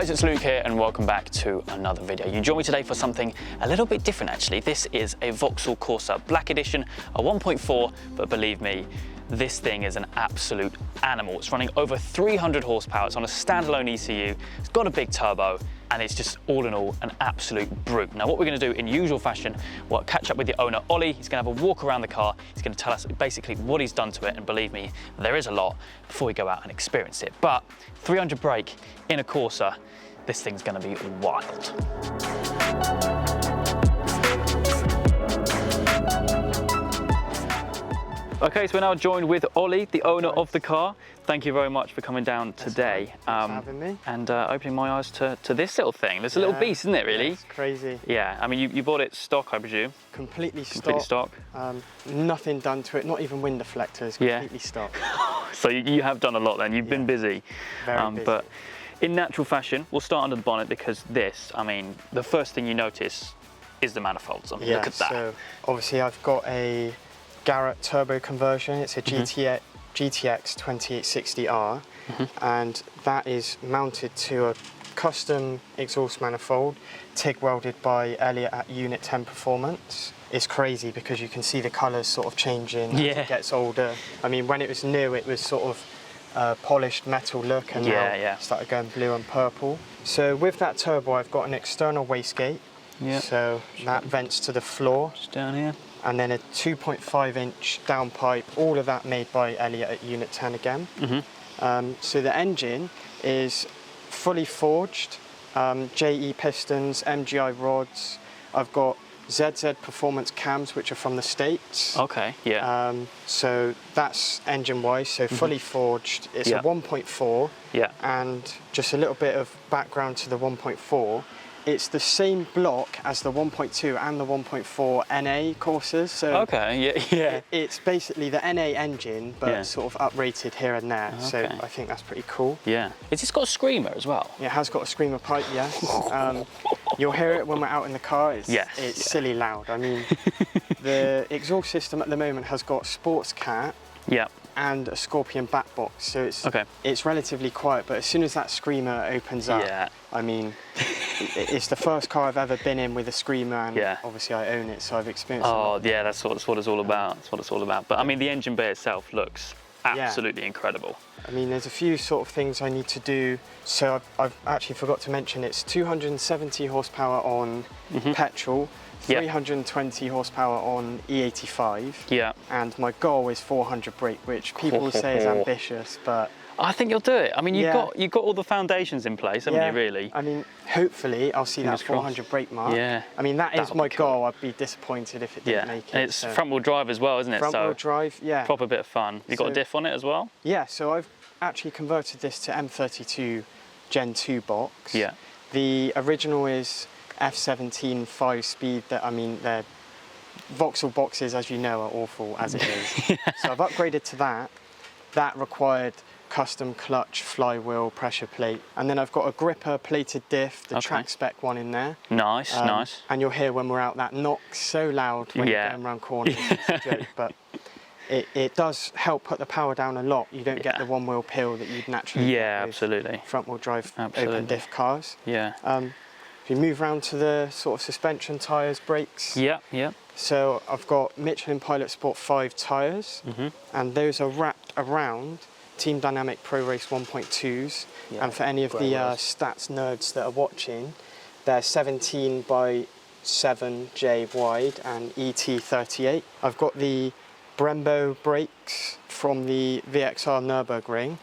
guys, it's Luke here and welcome back to another video. You join me today for something a little bit different actually. This is a Vauxhall Corsa Black Edition, a 1.4, but believe me, this thing is an absolute animal. It's running over 300 horsepower, it's on a standalone ECU, it's got a big turbo, and it's just all in all an absolute brute. Now what we're going to do in usual fashion, we'll catch up with the owner Ollie. He's going to have a walk around the car, he's going to tell us basically what he's done to it, and believe me, there is a lot before we go out and experience it. But 300 brake in a Corsa, this thing's going to be wild. Okay, so we're now joined with Ollie, the owner of the car. Thank you very much for coming down today. Thanks for having me. And opening my eyes to this little thing. It's a little beast, isn't it, really? Yeah, it's crazy. Yeah, I mean, you bought it stock, I presume? Completely stock. Nothing done to it, not even wind deflectors, completely stock. So you have done a lot then, you've been busy. Very busy. But in natural fashion, we'll start under the bonnet because this, I mean, the first thing you notice is the manifolds. I mean, look at that. So obviously I've got a Garrett turbo conversion. It's a GTX 2860R, and that is mounted to a custom exhaust manifold TIG welded by Elliott at Unit 10 Performance. It's crazy because you can see the colours sort of changing as it gets older. I mean, when it was new, it was sort of polished metal look, and now it started going blue and purple. So with that turbo, I've got an external wastegate. So that vents to the floor. Just down here. And then a 2.5-inch downpipe, all of that made by Elliott at Unit 10 again. So the engine is fully forged, JE pistons, MGI rods. I've got ZZ Performance cams, which are from the States. Okay, yeah. So that's engine-wise, so fully forged. It's a 1.4, and just a little bit of background to the 1.4. It's the same block as the 1.2 and the 1.4 NA Corsas. So it's basically the NA engine, but sort of uprated here and there. Okay. So I think that's pretty cool. Yeah. Has this got a screamer as well? Yeah, it has got a screamer pipe, yes. You'll hear it when we're out in the car. It's silly loud. I mean, the exhaust system at the moment has got Sports Cat. And a Scorpion back box, so it's relatively quiet, but as soon as that screamer opens up, I mean, it's the first car I've ever been in with a screamer, and obviously I own it, so I've experienced it. Oh yeah, that's what it's all about. That's what it's all about. But I mean, the engine bay itself looks absolutely incredible. I mean, there's a few sort of things I need to do. So I've actually forgot to mention it's 270 horsepower on petrol, 320 horsepower on E85. And my goal is 400 brake, which people say is ambitious, but I think you'll do it. I mean, you've got all the foundations in place, haven't you, really? I mean, hopefully I'll see that 400 brake mark. I mean, that is my goal. I'd be disappointed if it didn't make it. And it's front-wheel drive as well, isn't it? Front-wheel drive, Proper bit of fun. You got a diff on it as well? Yeah, so I've actually converted this to M32 Gen 2 box. The original is F17 5-speed. I mean, they're Vauxhall boxes, as you know, are awful as it is. So I've upgraded to that. That required custom clutch, flywheel, pressure plate, and then I've got a gripper plated diff, the track spec one in there. Nice. And you'll hear when we're out that knocks so loud when you're going around corners. It's a joke, but it does help put the power down a lot. You don't get the one-wheel pill that you'd naturally get with front-wheel drive open diff cars. If you move around to the sort of suspension, tyres, brakes. So I've got Michelin Pilot Sport 5 tyres, and those are wrapped around Team Dynamic Pro Race 1.2s. And for any of the stats nerds that are watching, they're 17 by 7J wide and ET38. I've got the Brembo Brakes from the VXR Nürburgring.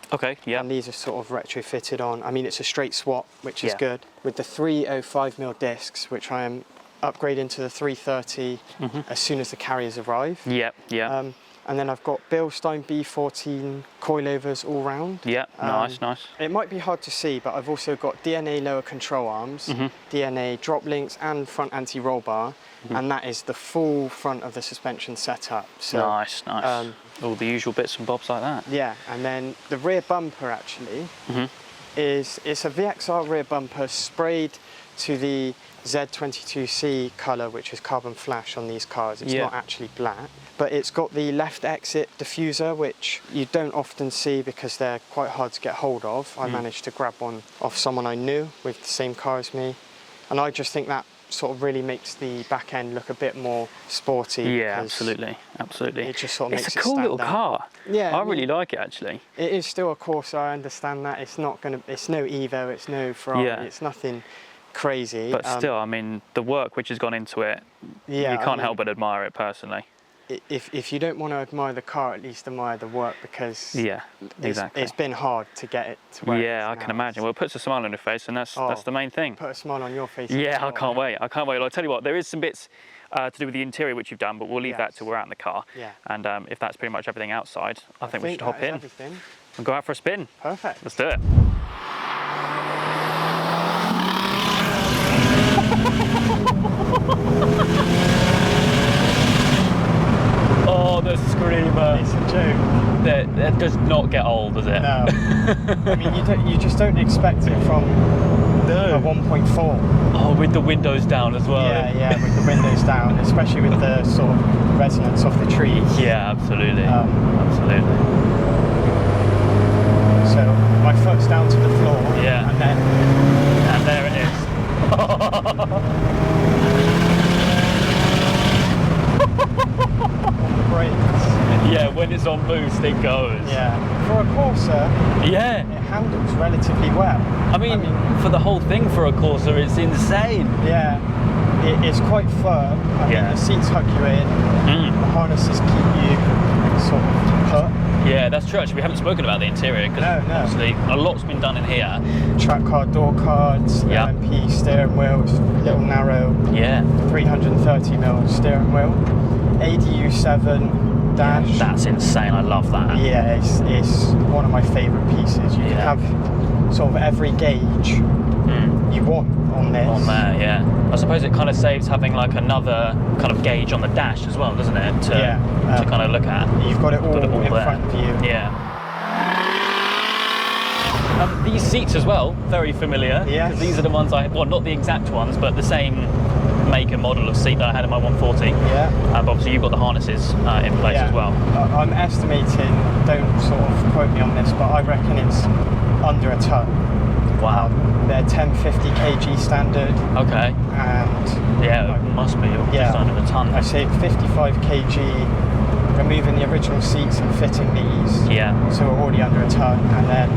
And these are sort of retrofitted on. I mean, it's a straight swap, which is good. With the 305mm discs, which I am upgrading to the 330 as soon as the carriers arrive. And then I've got Bilstein B14 coilovers all round. Nice. It might be hard to see, but I've also got DNA lower control arms, DNA drop links and front anti-roll bar, and that is the full front of the suspension setup. So, nice. All the usual bits and bobs like that. Yeah, and then the rear bumper actually it's a VXR rear bumper sprayed to the Z22C colour, which is carbon flash on these cars. It's not actually black, but it's got the left exit diffuser, which you don't often see because they're quite hard to get hold of. I managed to grab one off someone I knew with the same car as me, and I just think that sort of really makes the back end look a bit more sporty. Yeah, absolutely. It just sort of makes it stand out. It's a cool little car. Yeah, I really like it actually. It is still a Corsa, I understand that. It's not gonna. It's no Evo. It's no Ferrari. It's nothing crazy. But still, I mean, the work which has gone into it, you can't help but admire it personally. If you don't want to admire the car, at least admire the work, because it's been hard to get it to where it is I can imagine. Well, it puts a smile on your face, and that's the main thing. Put a smile on your face. Yeah, I can't wait. I can't wait. Well, I'll tell you what, there is some bits to do with the interior which you've done, but we'll leave that till we're out in the car. Yeah. And if that's pretty much everything outside, I think we should hop in everything. and go out for a spin. Perfect. Let's do it. Oh, the screamer. It's a joke. That does not get old, does it? No. I mean, you just don't expect it from a 1.4. Oh, with the windows down as well. Yeah, with the windows down, especially with the sort of resonance of the trees. Yeah, absolutely. Absolutely. So my foot's down to the floor. Yeah. And there it is. Yeah, when it's on boost, it goes. Yeah. For a Corsa, it handles relatively well. I mean, for the whole thing for a Corsa, it's insane. Yeah. It's quite firm. I mean, the seats hug you in. The harnesses keep you sort of put. Yeah, that's true. Actually, we haven't spoken about the interior because obviously a lot's been done in here. Track card, door cards, LMP steering wheel, little narrow. Yeah. 330mm steering wheel. ADU 7 dash. That's insane. I love that. Yeah, it's one of my favourite pieces. You can have sort of every gauge you want on this. On there, yeah. I suppose it kind of saves having like another kind of gauge on the dash as well, doesn't it? To kind of look at. You've got it all in front of you. Yeah. These seats as well, very familiar. Yes. Because these are the ones well, not the exact ones, but the same make and model of seat that I had in my 140. Yeah. But obviously you've got the harnesses in place as well. I'm estimating, don't sort of quote me on this, but I reckon it's under a ton. Wow. They're 1050 kg standard. Okay. And it must be just under a ton. I saved 55 kg removing the original seats and fitting these. Yeah. So we're already under a ton, and then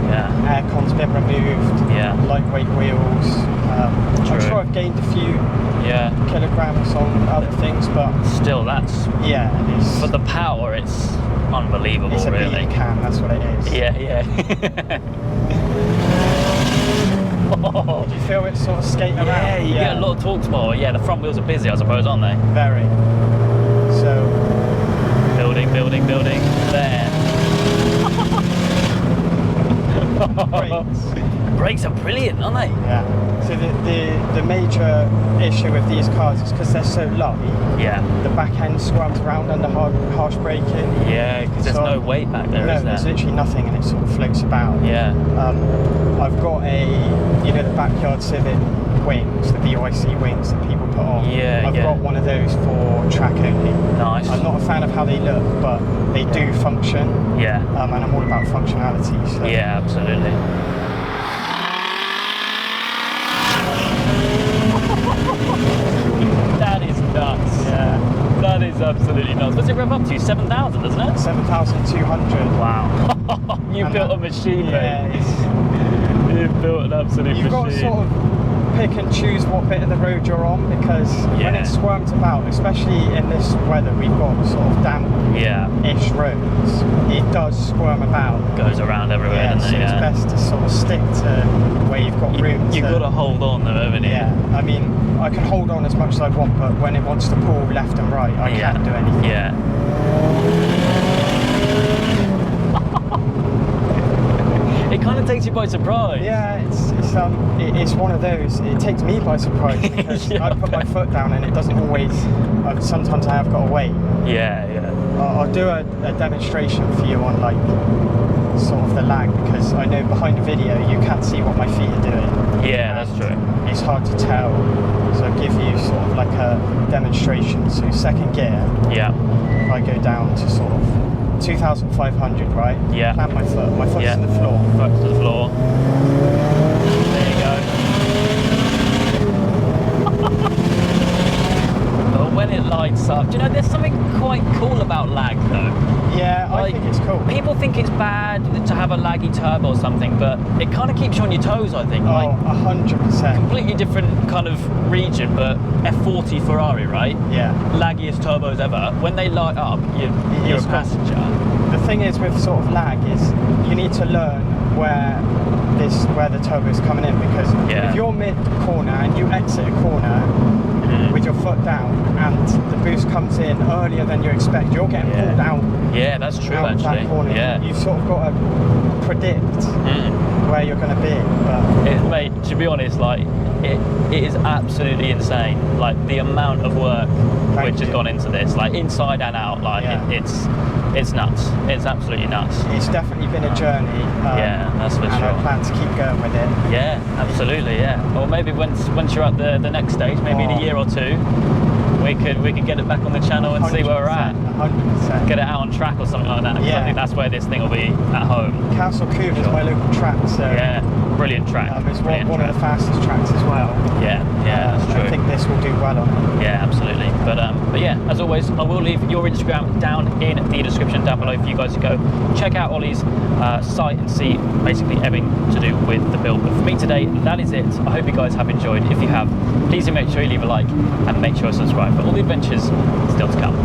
aircon's been removed. Yeah. Lightweight wheels. I'm sure I've gained a few kilograms on other things, but still, that's it's, for the power, it's unbelievable. It's a really. beat can, that's what it is. Yeah. Do you feel it sort of skate around? Yeah, you get a lot of torque power. Yeah, the front wheels are busy, I suppose, aren't they? Very. So building. There. Brakes are brilliant, aren't they? Yeah. So the major issue with these cars is because they're so light. Yeah. The back end squirms around under harsh braking. Yeah, because there's no weight back there, is there? There's literally nothing, and it sort of floats about. Yeah. I've got the backyard Civic wings, the BYC wings that people put on. I've got one of those for track only. Nice. I'm not a fan of how they look, but they do function. Yeah. And I'm all about functionality. So. Yeah, absolutely. That is nuts. Yeah. That is absolutely nuts. What's it rev up to? 7,000, isn't it? 7,200. Wow. You built a machine, mate. You've built an absolute machine. You've got to sort of pick and choose what bit of the road you're on, because when it squirms about, especially in this weather, we've got sort of damp-ish roads, it does squirm about. Goes around everywhere, doesn't it? It's best to sort of stick to where you've got room. You've got to hold on though, haven't you? Yeah, I mean, I can hold on as much as I want, but when it wants to pull left and right, I can't do anything. Yeah. It kind of takes you by surprise. Yeah, it's one of those. It takes me by surprise because I put my foot down and it doesn't always. Sometimes I have got to wait. Yeah. I'll do a demonstration for you on like sort of the lag, because I know behind the video you can't see what my feet are doing. Yeah, that's true. It's hard to tell, so I'll give you sort of like a demonstration. So second gear, yeah. if I go down to sort of 2,500, right? Yeah. Plant my foot's in the floor. Foot to the floor. There you go. But when it lights up, do you know, there's something quite cool about lag though. Yeah, like, I think it's cool. People think it's bad to have a laggy turbo or something, but it kind of keeps you on your toes, I think. Oh, like, 100%. Completely different kind of region, but F40 Ferrari, right? Yeah. Laggiest turbos ever. When they light up, you're a passenger. The thing is with sort of lag is you need to learn where the turbo is coming in, because if you're mid corner and you exit a corner with your foot down and the boost comes in earlier than you expect, you're getting pulled out. Yeah, that's true out actually. That corner. Yeah. You've sort of got to predict where you're going to be. But mate, to be honest, like it is absolutely insane. Like the amount of work which has gone into this, like inside and out. Like it's nuts. It's absolutely nuts. It's definitely been a journey. Yeah, that's for sure. And I plan to keep going with it. Yeah, absolutely. Yeah. Or maybe once you're at the next stage, maybe in a year or two, we could get it back on the channel and see where we're at. 100%. Get it out on track or something like that. Yeah. I think that's where this thing will be at home. Castle Coombe is my local track, so yeah, brilliant track. It's one of the fastest tracks as well. Yeah, that's true. I think this will do well on it. Yeah, absolutely. But yeah, as always, I will leave your Instagram down in the description down below for you guys to go check out Ollie's site and see basically everything to do with the build. But for me today, that is it. I hope you guys have enjoyed. If you have, please do make sure you leave a like and make sure you subscribe for all the adventures still to come.